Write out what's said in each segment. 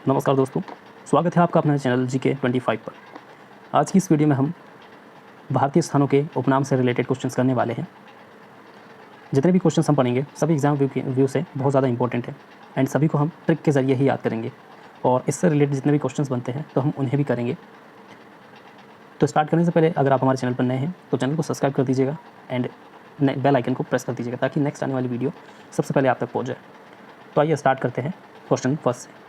नमस्कार दोस्तों, स्वागत है आपका अपने चैनल GK25 पर। आज की इस वीडियो में हम भारतीय स्थानों के उपनाम से रिलेटेड क्वेश्चंस करने वाले हैं। जितने भी क्वेश्चंस हम पढ़ेंगे सभी एग्जाम व्यू से बहुत ज़्यादा इंपॉर्टेंट है एंड सभी को हम ट्रिक के ज़रिए ही याद करेंगे और इससे रिलेटेड जितने भी क्वेश्चंस बनते हैं तो हम उन्हें भी करेंगे। तो स्टार्ट करने से पहले अगर आप हमारे चैनल पर नए हैं तो चैनल को सब्सक्राइब कर दीजिएगा एंड बेल आइकन को प्रेस कर दीजिएगा ताकि नेक्स्ट आने वाली वीडियो सबसे पहले आप तक पहुँच जाए। तो आइए स्टार्ट करते हैं क्वेश्चन फर्स्ट से।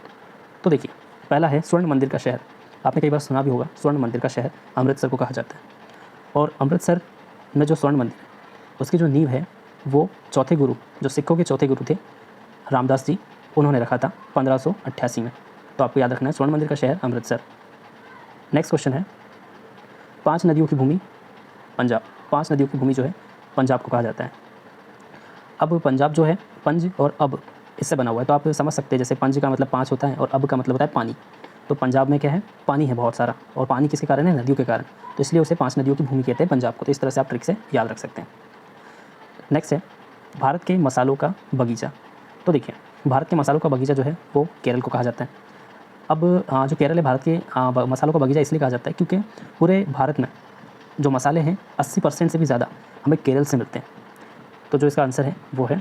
तो देखिए, पहला है स्वर्ण मंदिर का शहर। आपने कई बार सुना भी होगा, स्वर्ण मंदिर का शहर अमृतसर को कहा जाता है। और अमृतसर में जो स्वर्ण मंदिर है उसकी जो नींव है वो चौथे गुरु, जो सिखों के चौथे गुरु थे, रामदास जी, उन्होंने रखा था 1588 में। तो आपको याद रखना है स्वर्ण मंदिर का शहर अमृतसर। नेक्स्ट क्वेश्चन है 5 नदियों की भूमि पंजाब। 5 नदियों की भूमि जो है पंजाब को कहा जाता है। अब पंजाब जो है पंज और अब इससे बना हुआ है, तो आप समझ सकते हैं जैसे पंज का मतलब 5 होता है और अब का मतलब होता है पानी। तो पंजाब में क्या है, पानी है बहुत सारा, और पानी किसके कारण है, नदियों के कारण। तो इसलिए उसे 5 नदियों की भूमि कहते हैं पंजाब को। तो इस तरह से आप ट्रिक से याद रख सकते हैं। नेक्स्ट है भारत के मसालों का बगीचा। तो देखिए, भारत के मसालों का बगीचा जो है वो केरल को कहा जाता है। अब जो केरल है, भारत के मसालों का बगीचा इसलिए कहा जाता है क्योंकि पूरे भारत में जो मसाले हैं 80% से भी ज़्यादा हमें केरल से मिलते हैं। तो जो इसका आंसर है वो है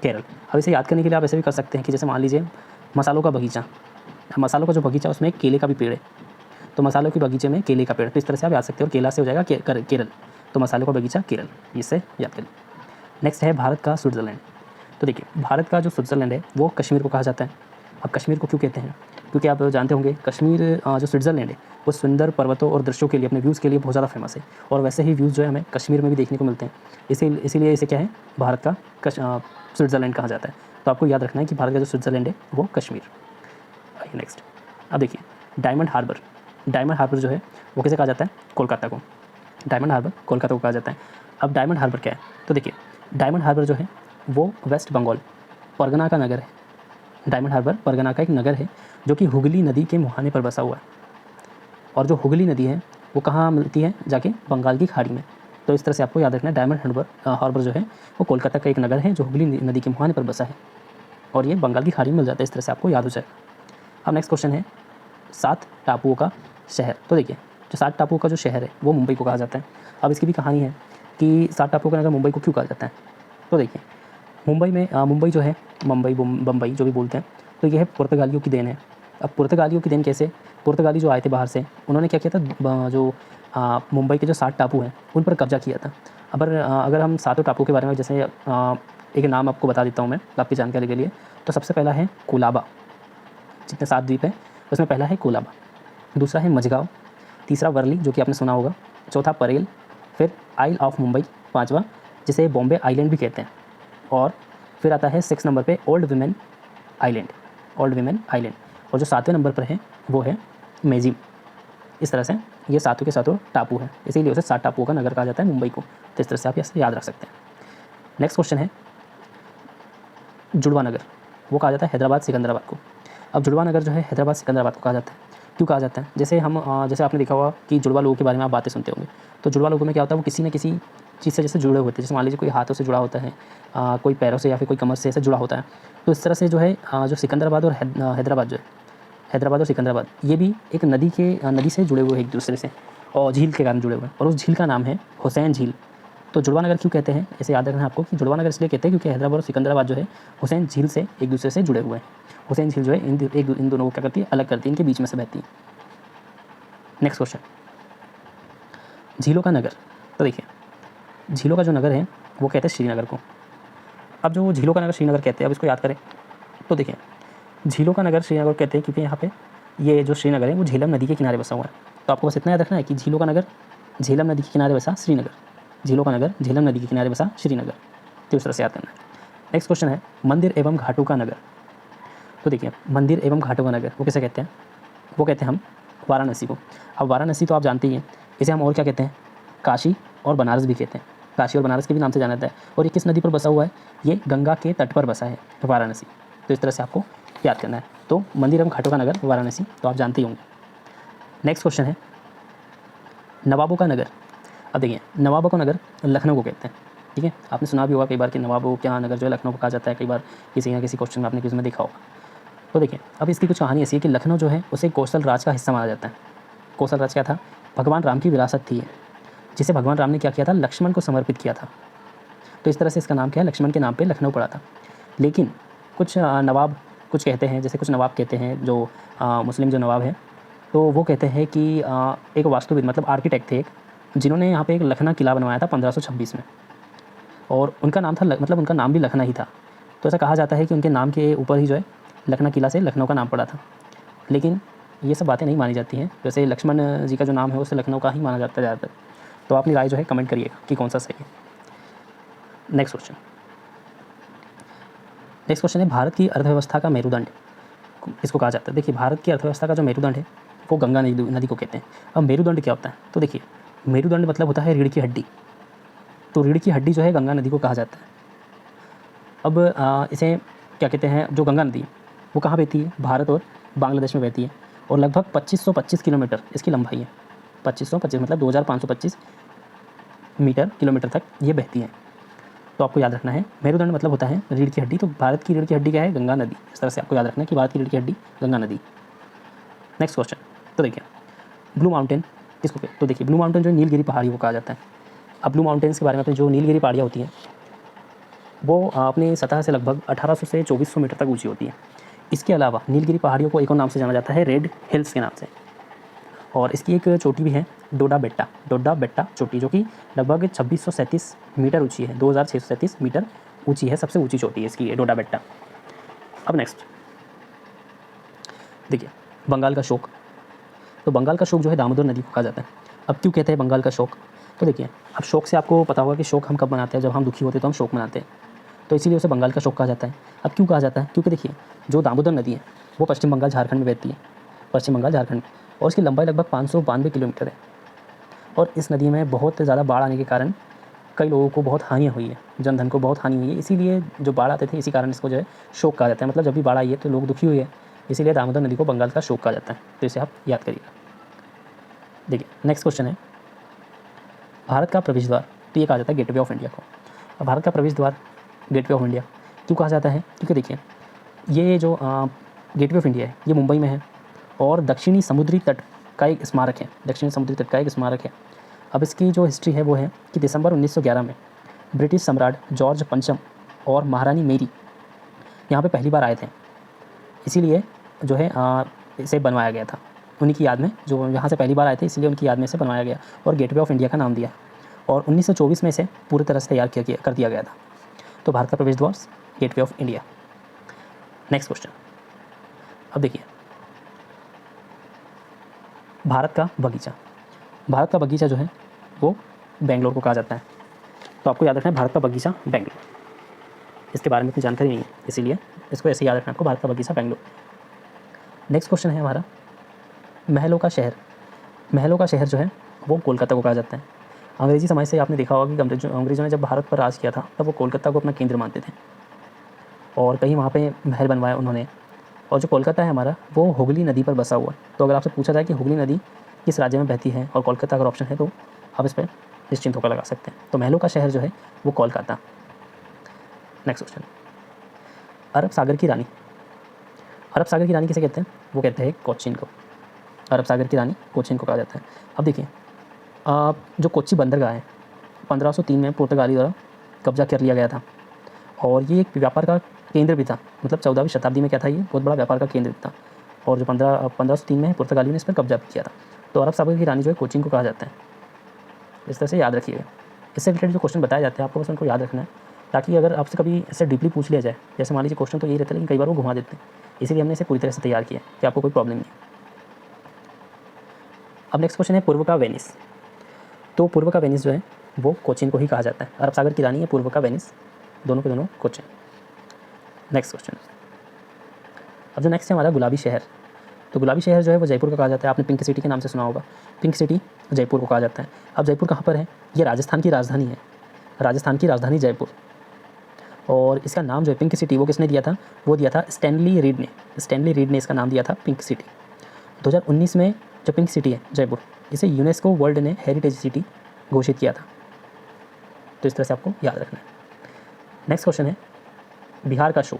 केरल। अब इसे याद करने के लिए आप ऐसे भी कर सकते हैं कि जैसे मान लीजिए मसालों का बगीचा, मसालों का जो बगीचा उसमें एक केले का भी पेड़ है, तो मसालों के बगीचे में केले का पेड़। तो इस तरह से आप याद सकते हो, केला से हो जाएगा केरल। तो मसालों का बगीचा केरल, इससे याद करें। नेक्स्ट है भारत का स्विट्ज़रलैंड। तो देखिए, भारत का जो स्विट्ज़रलैंड है वो कश्मीर को कहा जाता है। अब कश्मीर को क्यों कहते हैं, क्योंकि आप जानते होंगे कश्मीर जो स्विट्ज़रलैंड है वो सुंदर पर्वतों और दृश्यों के लिए, अपने व्यूज़ के लिए बहुत ज़्यादा फेमस है। और वैसे ही व्यूज़ जो है हमें कश्मीर में भी देखने को मिलते हैं। इसीलिए इसे क्या है, भारत का स्विट्ज़रलैंड कहा जाता है। तो आपको याद रखना है कि भारत का जो स्विट्ज़रलैंड है वो कश्मीर। आइए नेक्स्ट। अब देखिए, डायमंड हार्बर। डायमंड हार्बर जो है वो किसे कहा जाता है, कोलकाता को। डायमंड हार्बर कोलकाता को कहा जाता है। अब डायमंड हार्बर क्या है, तो देखिए डायमंड हार्बर जो है वो वेस्ट बंगाल परगना का नगर है। डायमंड हार्बर परगना का एक नगर है जो कि हुगली नदी के मुहाने पर बसा हुआ है। और जो हुगली नदी है वो कहाँ मिलती है, जाके बंगाल की खाड़ी में। तो इस तरह से आपको याद रखना है, डायमंड हार्बर जो है वो कोलकाता का एक नगर है जो हुगली नदी के मुहाने पर बसा है और ये बंगाल की खाड़ी में मिल जाता है। इस तरह से आपको याद हो जाएगा। अब नेक्स्ट क्वेश्चन है 7 टापुओं का शहर। तो देखिए, जो 7 टापुओं का जो शहर है वो मुंबई को कहा जाता है। अब इसकी भी कहानी है कि 7 टापुओं का नगर मुंबई को क्यों कहा जाता है। तो देखिए, मुंबई में मुंबई जो है, मुंबई बम्बई जो भी बोलते हैं, तो यह पुर्तगालियों की देन है। अब पुर्तगालियों की देन कैसे, पुर्तगाली जो आए थे बाहर से, उन्होंने क्या किया था, जो मुंबई के जो 7 टापू हैं उन पर कब्जा किया था। अगर हम 7 टापू के बारे में जैसे एक नाम आपको बता देता हूँ मैं आपकी जानकारी के लिए। तो सबसे पहला है कोलाबा। जितने 7 द्वीप हैं उसमें पहला है कोलाबा, दूसरा है मझगाँव, तीसरा वर्ली जो कि आपने सुना होगा, चौथा परेल, फिर आइल ऑफ मुंबई, पाँचवा जिसे बॉम्बे आइलैंड भी कहते हैं, और फिर आता है 6 नंबर पे ओल्ड विमेन आइलैंड। और जो 7वें नंबर पर है वो है मेजिम। इस तरह से ये 7 के 7 टापू हैं, इसीलिए उसे 7 टापुओं का नगर कहा जाता है मुंबई को। तो इस तरह से आप इसे याद रख सकते हैं। नेक्स्ट क्वेश्चन है जुड़वा नगर। वो कहा जाता है हैदराबाद सिकंदराबाद को। अब जुड़वा नगर जो है हैदराबाद सिकंदराबाद को कहा जाता है। क्यों कहा जाता है, जैसे आपने देखा होगा कि जुड़वा लोगों के बारे में आप बातें सुनते होंगे। तो जुड़वा लोगों में क्या होता है, वो किसी न किसी चीज़ से जैसे जुड़े होते हैं। जैसे मान लीजिए कोई हाथों से जुड़ा होता है, कोई पैरों से या फिर कोई कमर से ऐसे जुड़ा होता है। तो इस तरह से जो है जो सिकंदराबाद और हैदराबाद जो है, हैदराबाद और सिकंदराबाद ये भी एक नदी से जुड़े हुए हैं एक दूसरे से, और झील के कारण जुड़े हुए हैं, और उस झील का नाम है हुसैन झील। तो जुड़वा नगर क्यों कहते हैं, ऐसे याद रखना है आपको कि जुड़वा नगर इसलिए कहते हैं क्योंकि हैदराबाद और सिकंदराबाद जो है हुसैन झील से एक दूसरे से जुड़े हुए हैं। हुसैन झील जो है इन दोनों को क्या करती है, अलग करती है, इनके बीच में से बहती है। नेक्स्ट क्वेश्चन, झीलों का नगर। तो देखिए, झीलों का जो नगर है वो कहते हैं श्रीनगर को। अब जो झीलों का नगर श्रीनगर कहते हैं, अब इसको याद करें। तो देखिए, झीलों का नगर श्रीनगर कहते हैं क्योंकि यहाँ पे ये जो श्रीनगर है वो झेलम नदी के किनारे बसा हुआ है। तो आपको बस इतना याद रखना है कि झीलों का नगर झेलम नदी के किनारे बसा श्रीनगर, झीलों का नगर झेलम नदी के किनारे बसा श्रीनगर। तो इस तरह से याद करना है। नेक्स्ट क्वेश्चन है मंदिर एवं घाटों का नगर। तो देखिए, मंदिर एवं घाटों का नगर वो किसे कहते हैं, वो कहते हैं हम वाराणसी को। अब वाराणसी तो आप जानते ही हैं, इसे हम और क्या कहते हैं, काशी और बनारस भी कहते हैं। काशी और बनारस के भी नाम से जाना जाता है। और ये किस नदी पर बसा हुआ है, ये गंगा के तट पर बसा है वाराणसी। तो इस तरह से आपको याद करना है। तो मंदिर एवं घाटों का नगर वाराणसी तो आप जानते ही होंगे। नेक्स्ट क्वेश्चन है नवाबों का नगर। अब देखिए, नवाबों का नगर लखनऊ को कहते हैं। ठीक है, आपने सुना भी होगा कई बार कि नवाबों का नगर जो है लखनऊ को कहा जाता है। कई बार किसी ना किसी क्वेश्चन में आपने किसी में देखा होगा। तो देखिए, अब इसकी कुछ कहानी ऐसी है कि लखनऊ जो है उसे कौशल राज का हिस्सा माना जाता है। कौशल राज क्या था? भगवान राम की विरासत थी ये, जिसे भगवान राम ने क्या किया था? लक्ष्मण को समर्पित किया था। तो इस तरह से इसका नाम क्या है? लक्ष्मण के नाम पे लखनऊ पड़ा था। लेकिन कुछ नवाब कुछ कहते हैं, जैसे कुछ नवाब कहते हैं जो मुस्लिम जो नवाब हैं, तो वो कहते हैं कि एक वास्तुविद मतलब आर्किटेक्ट थे एक, जिन्होंने यहाँ पे एक लखना किला बनवाया था 1526 में, और उनका नाम था मतलब उनका नाम भी लखना ही था। तो ऐसा कहा जाता है कि उनके नाम के ऊपर ही जो है लखना किला से लखनऊ का नाम पड़ा था। लेकिन ये सब बातें नहीं मानी जाती हैं। वैसे लक्ष्मण जी का जो नाम है उसे लखनऊ का ही माना जाता है ज़्यादातर। तो अपनी राय जो है कमेंट करिएगा कि कौन सा सही है। नेक्स्ट क्वेश्चन है, भारत की अर्थव्यवस्था का मेरुदंड इसको कहा जाता है। देखिए, भारत की अर्थव्यवस्था का जो मेरुदंड है वो गंगा नदी को कहते हैं। अब मेरुदंड क्या होता है? तो देखिए, मेरुदंड मतलब होता है रीढ़ की हड्डी। तो रीढ़ की हड्डी जो है गंगा नदी को कहा जाता है। अब इसे क्या कहते हैं? जो गंगा नदी वो कहाँ बहती है? भारत और बांग्लादेश में बहती है, और लगभग 2525 किलोमीटर इसकी लंबाई है। 2525 मतलब 2525 मीटर किलोमीटर तक ये बहती है। तो आपको याद रखना है, मेरुदंड मतलब होता है रीढ़ की हड्डी। तो भारत की रीढ़ की हड्डी क्या है? गंगा नदी। इस तरह से आपको याद रखना है कि भारत की रीढ़ की हड्डी गंगा नदी। नेक्स्ट क्वेश्चन, तो देखिए, ब्लू माउंटेन किसको कहते हैं? तो देखिए, ब्लू माउंटेन जो नीलगिरी पहाड़ी को कहा जाता है। अब ब्लू माउंटेन्स के बारे में अपनी जो नीलगिरी पहाड़ियाँ होती हैं वो अपनी सतह से लगभग 1800 से 2400 मीटर तक ऊंची होती है। इसके अलावा नीलगिरी पहाड़ियों को एक और नाम से जाना जाता है, रेड हिल्स के नाम से। और इसकी एक चोटी भी है, डोडा बेट्टा चोटी, जो कि लगभग 2637 मीटर ऊंची है। 2637 मीटर ऊंची है, सबसे ऊंची चोटी है इसकी डोडा बेट्टा। अब नेक्स्ट देखिए, बंगाल का शोक। तो बंगाल का शोक जो है दामोदर नदी को कहा जाता है। अब क्यों कहते हैं बंगाल का शोक? तो देखिए, अब शोक से आपको पता होगा कि शोक हम कब मनाते हैं? जब हम दुखी होते हैं तो हम शोक मनाते हैं। तो इसीलिए उसे बंगाल का शोक कहा जाता है। अब क्यों कहा जाता है? क्योंकि देखिए, जो दामोदर नदी है वो पश्चिम बंगाल झारखंड में बहती है, पश्चिम बंगाल झारखंड में, और उसकी लंबाई लगभग 592 किलोमीटर है। और इस नदी में बहुत ज़्यादा बाढ़ आने के कारण कई लोगों को बहुत हानि हुई है, जनधन को बहुत हानि हुई है। इसीलिए जो बाढ़ आते थे, इसी कारण इसको जो है शोक कहा जाता है। मतलब जब भी बाढ़ आई है तो लोग दुखी हुए हैं, इसीलिए दामोदर नदी को बंगाल का शोक कहा जाता है। तो इसे आप याद करिएगा। देखिए, नेक्स्ट क्वेश्चन है, भारत का प्रवेश द्वार। तो ये कहा जाता है गेटवे ऑफ इंडिया को। अब भारत का प्रवेश द्वार गेटवे ऑफ इंडिया क्यों कहा जाता है? क्योंकि देखिए, ये जो गेटवे ऑफ इंडिया है ये मुंबई में है, और दक्षिणी समुद्री तट का एक स्मारक है, दक्षिणी समुद्री तट का एक स्मारक है। अब इसकी जो हिस्ट्री है वो है कि दिसंबर 1911 में ब्रिटिश सम्राट जॉर्ज पंचम और महारानी मेरी यहाँ पे पहली बार आए थे। इसीलिए जो है इसे बनवाया गया था उन्हीं की याद में। जो यहाँ से पहली बार आए थे इसीलिए उनकी याद में इसे बनवाया गया और गेटवे ऑफ इंडिया का नाम दिया। और 1924 में इसे पूरी तरह से तैयार कर दिया गया था। तो भारत का प्रवेश द्वार gateway of India. Next question, अब देखिए, भारत का बगीचा। भारत का बगीचा जो है वो बेंगलोर को कहा जाता है। तो आपको याद रखना है भारत का बगीचा बेंगलोर। इसके बारे में इतनी जानकारी नहीं है, इसीलिए इसको ऐसे याद रखना आपको, भारत का बगीचा बेंगलोर। नेक्स्ट क्वेश्चन है हमारा, महलों का शहर। महलों का शहर जो है वो कोलकाता को कहा जाता है। अंग्रेजी समय से आपने देखा होगा कि अंग्रेजों ने जब भारत पर राज किया था तब वो कोलकाता को अपना केंद्र मानते थे, और कहीं वहाँ पे महल बनवाया उन्होंने। और जो कोलकाता है हमारा वो हुगली नदी पर बसा हुआ है। तो अगर आपसे पूछा जाए कि हुगली नदी किस राज्य में बहती है और कोलकाता अगर ऑप्शन है तो आप इस पर निश्चिंत होकर लगा सकते हैं। तो महलों का शहर जो है वो कोलकाता। नेक्स्ट क्वेश्चन, अरब सागर की रानी। अरब सागर की रानी किसे कहते हैं? वो कहते हैं कोचीन को। अरब सागर की रानी कोचीन को कहा जाता है। अब देखिए, जो कोच्चि बंदरगाह है 1503 में पुर्तगाली द्वारा कब्जा कर लिया गया था, और ये एक व्यापार का केंद्र भी था। मतलब 14वीं शताब्दी में क्या था, ये बहुत बड़ा व्यापार का केंद्र भी था। और जो 1503 में पुर्तगालियों ने इस पर कब्जा किया था। तो अरब सागर की रानी जो है कोचीन को कहा जाता है। इस तरह से याद रखिएगा। इससे रिलेटेड जो क्वेश्चन बताए जाते हैं आपको बस उनको याद रखना है, ताकि अगर आपसे कभी इससे डीपली पूछ लिया जाए, जैसे मान लीजिए क्वेश्चन तो यही रहता है लेकिन कई बार वो घुमा देते हैं, इसीलिए हमने इसे पूरी तरह से तैयार किया कि आपको कोई प्रॉब्लम नहीं है। अब नेक्स्ट क्वेश्चन है पूर्व का वेनिस। तो पूर्व का वेनिस जो है वो कोचीन को ही कहा जाता है। अरब सागर की रानी है, पूर्व का वेनिस, दोनों के दोनों कोचीन। नेक्स्ट क्वेश्चन, अब जो नेक्स्ट है हमारा गुलाबी शहर। तो गुलाबी शहर जो है वो जयपुर को कहा जाता है। आपने पिंक सिटी के नाम से सुना होगा, पिंक सिटी जयपुर को कहा जाता है। अब जयपुर कहाँ पर है? ये राजस्थान की राजधानी है, राजस्थान की राजधानी जयपुर। और इसका नाम जो है पिंक सिटी वो किसने दिया था? वो दिया था स्टैनली रीड ने। स्टैनली रीड ने इसका नाम दिया था पिंक सिटी। 2019 में जो पिंक सिटी है जयपुर, इसे यूनेस्को वर्ल्ड ने हेरिटेज सिटी घोषित किया था। तो इस तरह से आपको याद रखना है। नेक्स्ट क्वेश्चन है बिहार का शोक।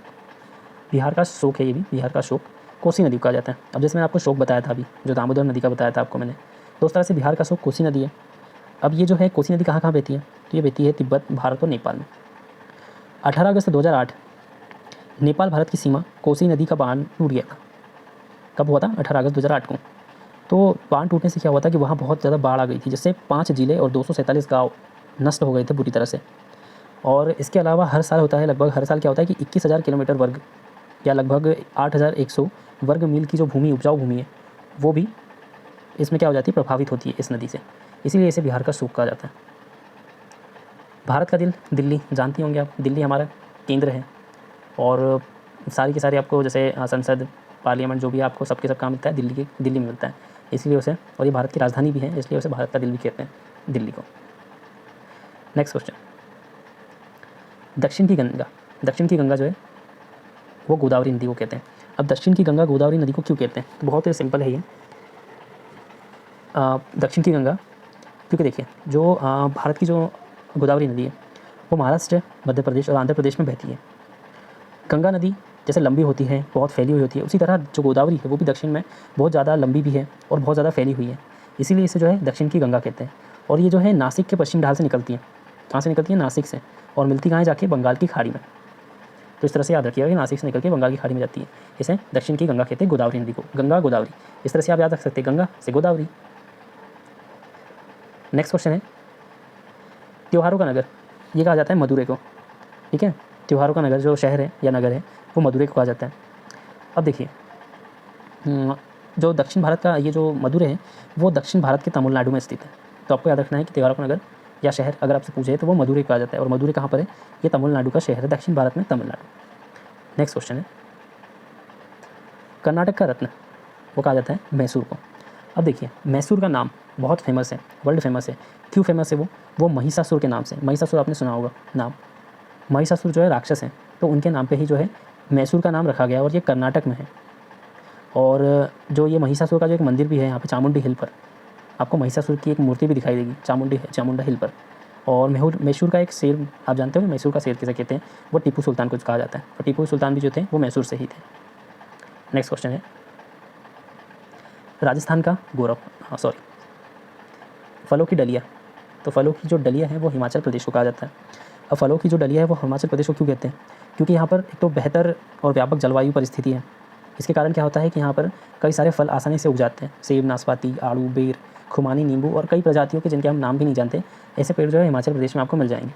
बिहार का शोक है, ये भी बिहार का शोक कोसी नदी को कहा जाता है। अब जैसे मैंने आपको शोक बताया था अभी, जो दामोदर नदी का बताया था आपको मैंने, तो उस तरह से बिहार का शोक कोसी नदी है। अब ये जो है कोसी नदी कहाँ कहाँ बहती है, तो ये बहती है तिब्बत, भारत और नेपाल में। 18 अगस्त 2008 नेपाल भारत की सीमा कोसी नदी का बांध टूट गया था। कब हुआ था? 18 अगस्त 2008 को। तो बांध टूटने से क्या हुआ था कि वहाँ बहुत ज़्यादा बाढ़ आ गई थी, जिससे 5 जिले और 247 गाँव नष्ट हो गए थे बुरी तरह से। और इसके अलावा हर साल होता है, लगभग हर साल क्या होता है कि 21,000 किलोमीटर वर्ग या लगभग 8,100 वर्ग मील की जो भूमि, उपजाऊ भूमि है, वो भी इसमें क्या हो जाती है, प्रभावित होती है इस नदी से। इसीलिए इसे बिहार का शोक कहा जाता है। भारत का दिल दिल्ली, जानती होंगे आप, दिल्ली हमारा केंद्र है और सारी की सारी आपको जैसे संसद, पार्लियामेंट जो भी आपको सबके सब काम मिलता है दिल्ली में मिलता है, इसीलिए उसे, और ये भारत की राजधानी भी है, इसलिए उसे भारत का दिल भी कहते हैं दिल्ली को। नेक्स्ट क्वेश्चन, दक्षिण की गंगा जो है वो गोदावरी नदी को कहते हैं। अब दक्षिण की गंगा गोदावरी नदी को क्यों कहते हैं, तो बहुत ही सिंपल है ये। दक्षिण की गंगा क्योंकि देखिए जो भारत की जो गोदावरी नदी है वो महाराष्ट्र, मध्य प्रदेश और आंध्र प्रदेश में बहती है। गंगा नदी जैसे लंबी होती है, बहुत फैली हुई होती है, उसी तरह जो गोदावरी है वो भी दक्षिण में बहुत ज़्यादा लंबी भी है और बहुत ज़्यादा फैली हुई है, इसीलिए इसे जो है दक्षिण की गंगा कहते हैं। और ये जो है नासिक के पश्चिम ढाल से निकलती है। कहाँ से निकलती है? नासिक से, और मिलती कहाँ है? जाके बंगाल की खाड़ी में। तो इस तरह से याद रखिएगा कि नासिक से निकल के बंगाल की खाड़ी में जाती है। इसे दक्षिण की गंगा कहते हैं, गोदावरी नदी को। गंगा गोदावरी, इस तरह से आप याद रख सकते हैं, गंगा से गोदावरी। नेक्स्ट क्वेश्चन है, त्योहारों का नगर, ये कहा जाता है मदुरै को। ठीक है, त्योहारों का नगर जो शहर है या नगर है वो मदुरै को कहा जाता है। अब देखिए जो दक्षिण भारत का ये जो मदुरै है वो दक्षिण भारत के तमिलनाडु में स्थित है। तो आपको याद रखना है कि त्योहारों का नगर या शहर अगर आपसे पूछे तो वो मदुरै कहा जाता है। और मदुरै कहाँ पर है? ये तमिलनाडु का शहर है, दक्षिण भारत में तमिलनाडु। नेक्स्ट क्वेश्चन है, कर्नाटक का रत्न वो कहा जाता है मैसूर को। अब देखिए मैसूर का नाम बहुत फेमस है, वर्ल्ड फेमस है। क्यों फेमस है वो महिषासुर के नाम से। महिषासुर आपने सुना होगा नाम, महिषासुर जो है राक्षस हैं, तो उनके नाम पे ही जो है मैसूर का नाम रखा गया और ये कर्नाटक में है। और जो ये महिषासुर का जो एक मंदिर भी है यहाँ पे चामुंडी हिल पर, आपको महिषासुर की एक मूर्ति भी दिखाई देगी चामुंडा हिल पर। और मैसूर का एक शेर आप जानते हो कि मैसूर का शेर किसे कहते हैं? वो टीपू सुल्तान को कहा जाता है। और टीपू सुल्तान भी जो थे वो मैसूर से ही थे। नेक्स्ट क्वेश्चन है, राजस्थान का गौरव, फलों की डलिया। तो फलों की जो डलिया है वो हिमाचल प्रदेश को कहा जाता है। अब फलों की जो डलिया है वो हिमाचल प्रदेश को क्यों कहते हैं? क्योंकि यहाँ पर एक तो बेहतर और व्यापक जलवायु परिस्थिति है। इसके कारण क्या होता है कि यहाँ पर कई सारे फल आसानी से उग जाते हैं। सेब, नाशपाती, आड़ू, बेर, खुमानी, नींबू और कई प्रजातियों के जिनके हम नाम भी नहीं जानते, ऐसे पेड़ जो है हिमाचल प्रदेश में आपको मिल जाएंगे।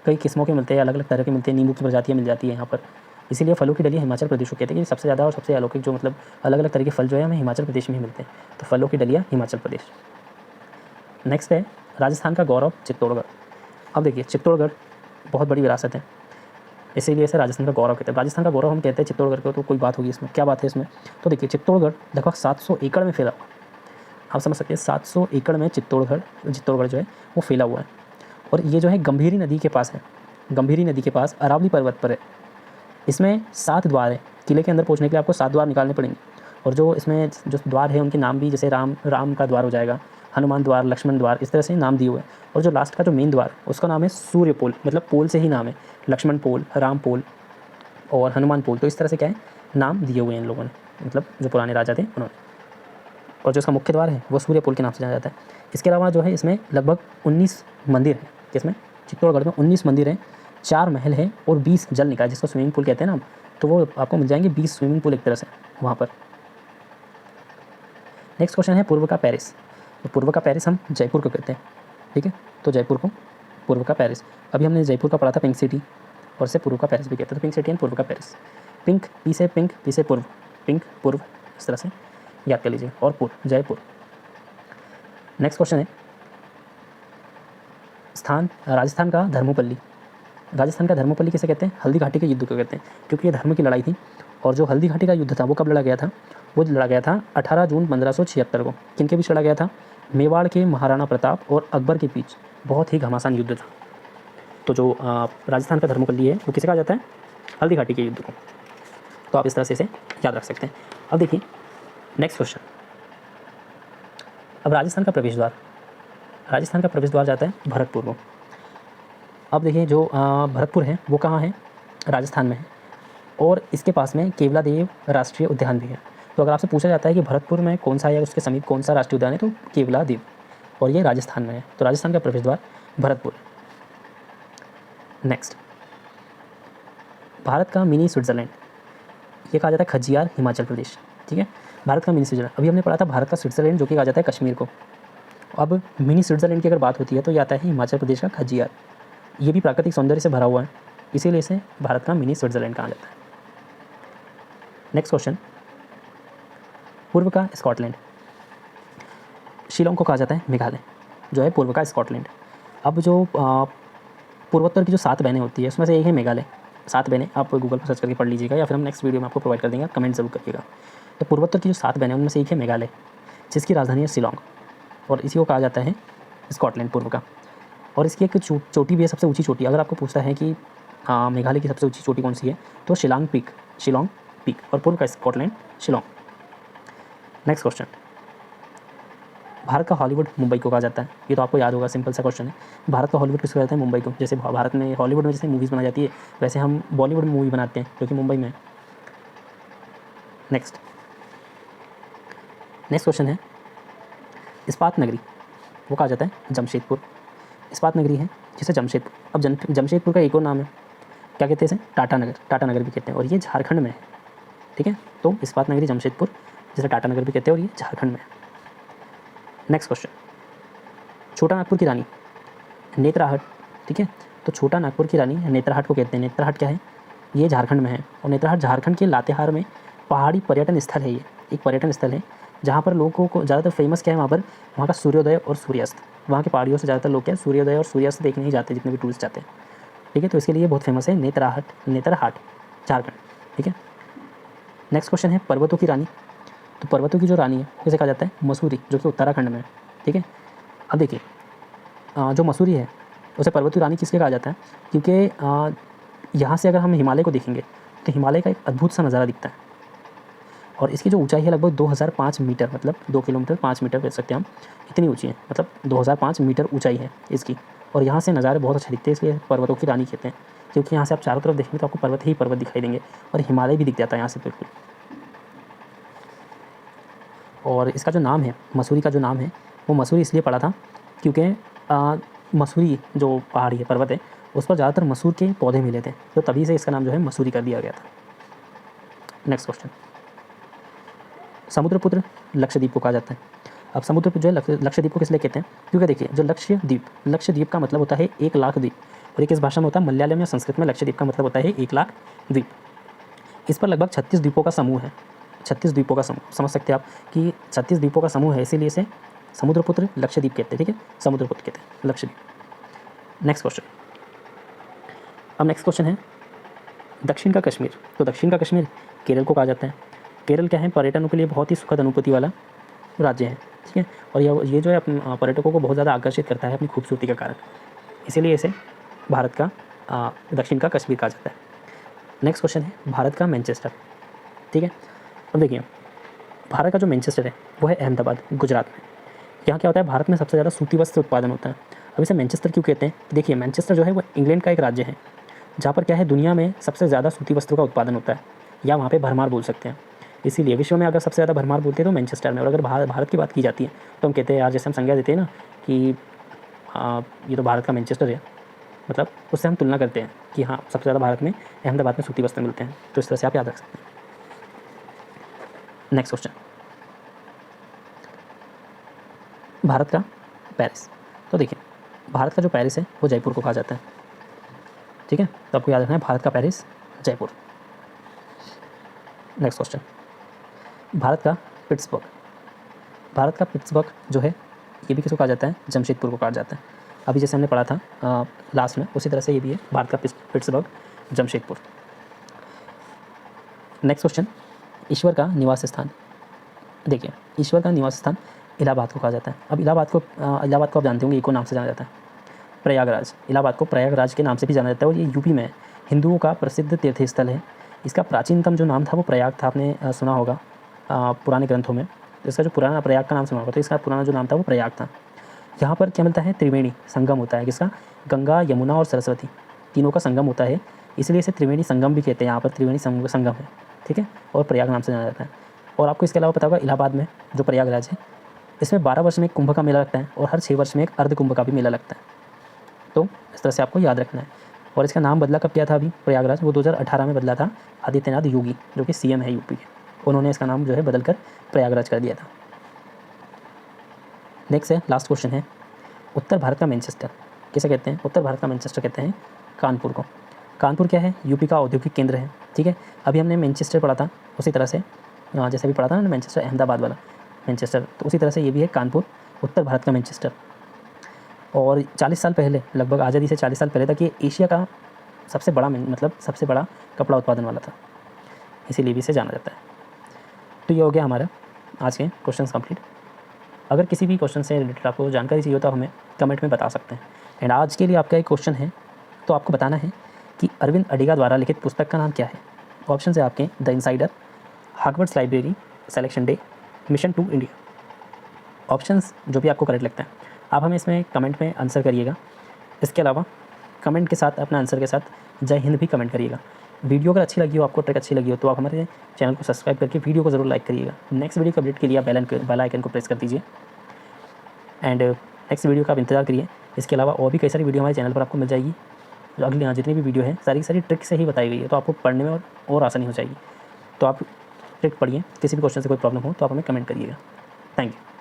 कई किस्मों के मिलते हैं, अलग अलग तरह के मिलते हैं, नींबू की प्रजातियाँ मिल जाती है यहाँ पर। इसीलिए फलों की डलिया हिमाचल प्रदेश को कहते हैं कि सबसे ज़्यादा और सबसे अलौकिक जो मतलब अलग अलग तरह के फल जो है हमें हिमाचल प्रदेश में ही मिलते हैं। तो फलों की डलिया हिमाचल प्रदेश। नेक्स्ट है राजस्थान का गौरव चित्तौड़गढ़। अब देखिए चित्तौड़गढ़ बहुत बड़ी विरासत है, इसीलिए इसे राजस्थान का गौरव कहते हैं। राजस्थान का गौरव हम कहते हैं चित्तौड़गढ़ को, तो कोई बात होगी इसमें, क्या बात है इसमें? तो देखिए चित्तौड़गढ़ लगभग 700 एकड़ में फैला हुआ, आप समझ सकते हैं 700 एकड़ में चित्तौड़गढ़ जो है वो फैला हुआ है। और ये जो है गंभीरी नदी के पास है, गंभीरी नदी के पास अरावली पर्वत पर है। इसमें 7 द्वार है, किले के अंदर पहुंचने के लिए आपको 7 द्वार निकालने पड़ेंगे। और जो इसमें जो द्वार है उनके नाम भी, जैसे राम का द्वार हो जाएगा, हनुमान द्वार, लक्ष्मण द्वार, इस तरह से नाम दिए हुए हैं। और जो लास्ट का जो मेन द्वार उसका नाम है सूर्य पोल, मतलब पोल से ही नाम है, लक्ष्मण पोल, राम पोल और हनुमान पोल। तो इस तरह से क्या है नाम दिए हुए हैं इन लोगों ने, मतलब जो पुराने राजा थे उन्होंने। और जो इसका मुख्य द्वार है वो सूर्य पोल के नाम से जाना जाता है। इसके अलावा जो है इसमें लगभग 19 मंदिर हैं, जिसमें चित्तौड़गढ़ में 19 मंदिर हैं, 4 महल हैं और 20 जल निकाय जिसको स्विमिंग पूल कहते हैं ना, तो वो आपको मिल जाएंगे 20 स्विमिंग पूल एक तरह से वहाँ पर। नेक्स्ट क्वेश्चन है पूर्व का पेरिस। तो पूर्व का पेरिस हम जयपुर को कहते हैं, ठीक है, तो जयपुर को पूर्व का पेरिस। अभी हमने जयपुर का पढ़ा था पिंक सिटी, और इसे पूर्व का पेरिस भी कहते हैं। तो पिंक सिटी एंड पूर्व का पेरिस। पिंक, पी से पूर्व, पिंक पूर्व, इस तरह से याद कर लीजिए, और पूर्व जयपुर। नेक्स्ट क्वेश्चन है स्थान, राजस्थान का धर्मोपल्ली। राजस्थान का धर्मोपल्ली किसे कहते हैं? हल्दी घाटी के युद्ध को कहते हैं, क्योंकि ये धर्म की लड़ाई थी। और जो हल्दी घाटी का युद्ध था वो कब लड़ा गया था? वो लड़ा गया था 18 जून 1576 को। किनके बीच लड़ा गया था? मेवाड़ के महाराणा प्रताप और अकबर के बीच। बहुत ही घमासान युद्ध था। तो जो राजस्थान का धर्मोपल्ली है वो किसे कहा जाता है? हल्दी घाटी के युद्ध को। तो आप इस तरह से इसे याद रख सकते हैं। अब देखिए नेक्स्ट क्वेश्चन, अब राजस्थान का प्रवेश द्वार। राजस्थान का प्रवेश द्वार जाता है भरतपुर को। अब देखिए जो भरतपुर है वो कहाँ है? राजस्थान में है। और इसके पास में केवलादेव राष्ट्रीय उद्यान भी है। तो अगर आपसे पूछा जाता है कि भरतपुर में कौन सा है या उसके समीप कौन सा राष्ट्रीय उद्यान है, तो केवलादेव, और ये राजस्थान में है। तो राजस्थान का प्रवेश द्वार भरतपुर। नेक्स्ट, भारत का मिनी स्विट्ज़रलैंड, ये कहा जाता है खजियार, हिमाचल प्रदेश। ठीक है, भारत का मिनी स्विट्ज़रलैंड। अभी हमने पढ़ा था भारत का स्विट्ज़रलैंड, जो कि कहा जाता है कश्मीर को। अब मिनी स्विट्ज़रलैंड की अगर बात होती है तो ये आता है हिमाचल प्रदेश का खजियार। ये भी प्राकृतिक सौंदर्य से भरा हुआ है, इसीलिए इसे भारत का मिनी स्विट्ज़रलैंड कहा जाता है। नेक्स्ट क्वेश्चन, पूर्व का स्कॉटलैंड, शिलोंग को कहा जाता है मेघालय, जो है पूर्व का स्कॉटलैंड। अब जो पूर्वोत्तर की जो 7 बहनें होती है उसमें से एक है मेघालय। 7 बहनें आप गूगल पर सर्च करके पढ़ लीजिएगा, या फिर हम नेक्स्ट वीडियो में आपको प्रोवाइड कर देंगे, कमेंट जरूर करिएगा। तो पूर्वोत्तर की जो 7 बहनें उनमें से एक है मेघालय, जिसकी राजधानी है शिलोंग, और इसी को कहा जाता है स्कॉटलैंड पूर्व का। और इसकी एक चोटी भी है, सबसे ऊंची चोटी। अगर आपको पूछता है कि मेघालय की सबसे ऊंची चोटी कौन सी है, तो शिलोंग पीक, और पूर्व का Scotland Shillong. Next question, Bharat का हॉलीवुड मुंबई को कहा जाता है। ये तो आपको याद होगा, सिंपल सा क्वेश्चन है। भारत का हॉलीवुड किसको कहते हैं? मुंबई को। जैसे भारत में हॉलीवुड में जैसे मूवीज़ बनाई जाती है, वैसे हम बॉलीवुड में मूवी बनाते हैं, जो कि मुंबई में है। नेक्स्ट क्वेश्चन है, इस्पात नगरी वो कहा जाता है जमशेदपुर। इस्पात नगरी है जिसे जमशेदपुर। अब जमशेदपुर का एक और नाम है, क्या कहते हैं इसे? टाटा नगर। टाटा नगर भी कहते हैं, और ये झारखंड में है। ठीक है, तो इस्पात नगरी जमशेदपुर, जिसे टाटा नगर भी कहते हैं, और ये झारखंड में है। नेक्स्ट क्वेश्चन, छोटा नागपुर की रानी नेत्राहट। ठीक है, तो छोटा नागपुर की रानी नेत्राहट को कहते हैं। नेत्राहट क्या है? ये झारखंड में है, और नेत्राहट झारखंड के लातेहार में पहाड़ी पर्यटन स्थल है। ये एक पर्यटन स्थल है जहाँ पर लोगों को ज़्यादातर फेमस क्या है, वहाँ का सूर्योदय और सूर्यास्त। वहाँ की पहाड़ियों से ज़्यादातर लोग क्या है, सूर्योदय और सूर्यास्त देखने ही जाते हैं, जितने भी टूरिस्ट जाते हैं। ठीक है, तो इसके लिए बहुत फेमस है नेतरहाट झारखंड। ठीक है, नेक्स्ट क्वेश्चन है, पर्वतों की रानी। तो पर्वतों की जो रानी है उसे कहा जाता है मसूरी, जो कि उत्तराखंड में है। ठीक है, अब देखिए, जो मसूरी है उसे पर्वतों रानी किसके कहा जाता है? क्योंकि यहाँ से अगर हम हिमालय को देखेंगे तो हिमालय का एक अद्भुत सा नज़ारा दिखता है, और इसकी जो ऊंचाई है लगभग 2005 मीटर, मतलब 2 किलोमीटर 5 मीटर कह सकते हैं हम, इतनी ऊंची है, मतलब 2005 मीटर ऊंचाई है इसकी। और यहाँ से नज़ारे बहुत अच्छे दिखते हैं, इसलिए पर्वतों की रानी कहते हैं। क्योंकि यहाँ से आप चारों तरफ देखेंगे तो आपको पर्वत ही पर्वत दिखाई देंगे, और हिमालय भी दिख जाता है यहाँ से बिल्कुल। और इसका जो नाम है, मसूरी का जो नाम है, वो मसूरी इसलिए पड़ा था क्योंकि मसूरी जो पहाड़ी है, पर्वत है, उस पर ज़्यादातर मसूर के पौधे मिले थे, तो तभी से इसका नाम जो है मसूरी कर दिया गया था। नेक्स्ट क्वेश्चन, समुद्रपुत्र लक्षद्वीप को कहा जाता है। अब समुद्रपुत्र जो है लक्षद्वीप को किस लिए कहते हैं? क्योंकि देखिए, जो लक्षद्वीप का मतलब होता है 1 लाख द्वीप, और ये किस भाषा में होता है? मलयालम या संस्कृत में लक्षद्वीप का मतलब होता है 1 लाख द्वीप। इस पर लगभग 36 द्वीपों का समूह है। 36 द्वीपों का समूह, समझ सकते हैं आप कि 36 द्वीपों का समूह है, इसीलिए इसे समुद्रपुत्र लक्षद्वीप कहते हैं। ठीक है, समुद्रपुत्र कहते हैं लक्षद्वीप। नेक्स्ट क्वेश्चन, अब नेक्स्ट क्वेश्चन है, दक्षिण का कश्मीर। तो दक्षिण का कश्मीर केरल को कहा जाता है। केरल क्या है? पर्यटनों के लिए बहुत ही सुखद अनुभूति वाला राज्य है। ठीक है, और ये जो है पर्यटकों को बहुत ज़्यादा आकर्षित करता है अपनी खूबसूरती के कारण, इसीलिए इसे भारत का दक्षिण का कश्मीर कहा जाता है। नेक्स्ट क्वेश्चन है, भारत का मैनचेस्टर। ठीक है, अब देखिए, भारत का जो मैनचेस्टर है वो है अहमदाबाद, गुजरात में। यहाँ क्या होता है? भारत में सबसे ज़्यादा सूती वस्त्र उत्पादन होता है। अब इसे मैनचेस्टर क्यों कहते हैं? देखिए, मैनचेस्टर जो है वो इंग्लैंड का एक राज्य है, जहाँ पर क्या है, दुनिया में सबसे ज़्यादा सूती वस्त्रों का उत्पादन होता है, या वहाँ पे भरमार बोल सकते हैं। इसीलिए विश्व में अगर सबसे ज़्यादा भरमार बोलते हैं तो मैनचेस्टर में। और अगर भारत की बात की जाती है तो हम कहते हैं यार, जैसे हम संज्ञा देते हैं ना कि ये तो भारत का मैनचेस्टर है, मतलब उससे हम तुलना करते हैं कि हाँ, सबसे ज़्यादा भारत में अहमदाबाद में सूती वस्त्र मिलते हैं। तो इस तरह से आप याद रख सकते हैं। नेक्स्ट क्वेश्चन, भारत का पेरिस। तो देखिए, भारत का जो पेरिस है वो जयपुर को कहा जाता है। ठीक है, तो आपको याद रखना है, भारत का Paris Jaipur. Next question, Bharat का पिट्सबर्ग। भारत का पिट्सबर्ग जो है ये भी किसको कहा जाता है? जमशेदपुर को कहा जाता है। अभी जैसे हमने पढ़ा था लास्ट में, उसी तरह से ये भी है, भारत का पिट्सबर्ग जमशेदपुर। नेक्स्ट क्वेश्चन, ईश्वर का निवास स्थान। देखिए, ईश्वर का निवास स्थान इलाहाबाद को कहा जाता है। अब इलाहाबाद को आप जानते होंगे, एक और नाम से जाना जाता है, प्रयागराज। इलाहाबाद को प्रयागराज के नाम से भी जाना जाता है, और ये यूपी में है, हिंदुओं का प्रसिद्ध तीर्थ स्थल है। इसका प्राचीनतम जो नाम था वो प्रयाग था, आपने सुना होगा पुराने ग्रंथों में। इसका जो पुराना प्रयाग का नाम सुना होगा, तो इसका पुराना जो नाम था वो प्रयाग था। यहाँ पर क्या मिलता है? त्रिवेणी संगम होता है, किसका? गंगा, यमुना और सरस्वती, तीनों का संगम होता है इसलिए इसे त्रिवेणी संगम भी कहते हैं। यहाँ पर त्रिवेणी संगम है, ठीक है, और प्रयाग नाम से जाना जाता है। और आपको इसके अलावा पता होगा इलाहाबाद में जो प्रयागराज है, इसमें 12 वर्ष में एक कुंभ का मेला लगता है और हर 6 वर्ष में एक अर्ध कुंभ का भी मेला लगता है। तो इस तरह से आपको याद रखना है। और इसका नाम बदला कब किया था अभी प्रयागराज, वो 2018 में बदला था आदित्यनाथ योगी, जो कि सीएम है यूपी के। उन्होंने इसका नाम जो है बदल कर प्रयागराज कर दिया था। नेक्स्ट है, लास्ट क्वेश्चन है, उत्तर भारत का मैनचेस्टर किसे कहते हैं? उत्तर भारत का मैनचेस्टर कहते हैं कानपुर को। कानपुर क्या है? यूपी का औद्योगिक केंद्र है, ठीक है। अभी हमने मैनचेस्टर पढ़ा था, उसी तरह से जैसे भी पढ़ा था ना मैनचेस्टर, अहमदाबाद वाला मैनचेस्टर, तो उसी तरह से ये भी है कानपुर, उत्तर भारत का मैनचेस्टर। और 40 साल पहले, लगभग आज़ादी से 40 साल पहले तक ये एशिया का सबसे बड़ा सबसे बड़ा कपड़ा उत्पादन वाला था, इसीलिए भी इसे जाना जाता है। तो ये हो गया हमारा आज के क्वेश्चंस कंप्लीट। अगर किसी भी क्वेश्चन से रिलेटेड आपको जानकारी चाहिए हो तो हमें कमेंट में बता सकते हैं। एंड आज के लिए आपका एक क्वेश्चन है, तो आपको बताना है कि अरविंद अडिगा द्वारा लिखित पुस्तक का नाम क्या है। ऑप्शन है आपके the insider, Harvard's library, selection day, mission to India. Options जो भी आपको करेक्ट लगता है आप हमें इसमें कमेंट में आंसर करिएगा। इसके अलावा कमेंट के साथ, अपने आंसर के साथ जय हिंद भी कमेंट करिएगा। वीडियो अगर अच्छी लगी हो, आपको ट्रिक अच्छी लगी हो, तो आप हमारे चैनल को सब्सक्राइब करके वीडियो को ज़रूर लाइक करिएगा। नेक्स्ट वीडियो को अपडेट के लिए आप बेल आइकन को प्रेस कर दीजिए एंड नेक्स्ट वीडियो का आप इंतजार करिए। इसके अलावा और भी कई सारी वीडियो हमारे चैनल पर आपको मिल जाएगी। जो अगली जितनी भी वीडियो है सारी की सारी ट्रिक से ही बताई गई है, तो आपको पढ़ने में और आसानी हो जाएगी। तो आप ट्रिक पढ़िए, किसी भी क्वेश्चन से कोई प्रॉब्लम हो तो आप हमें कमेंट करिएगा। Thank you.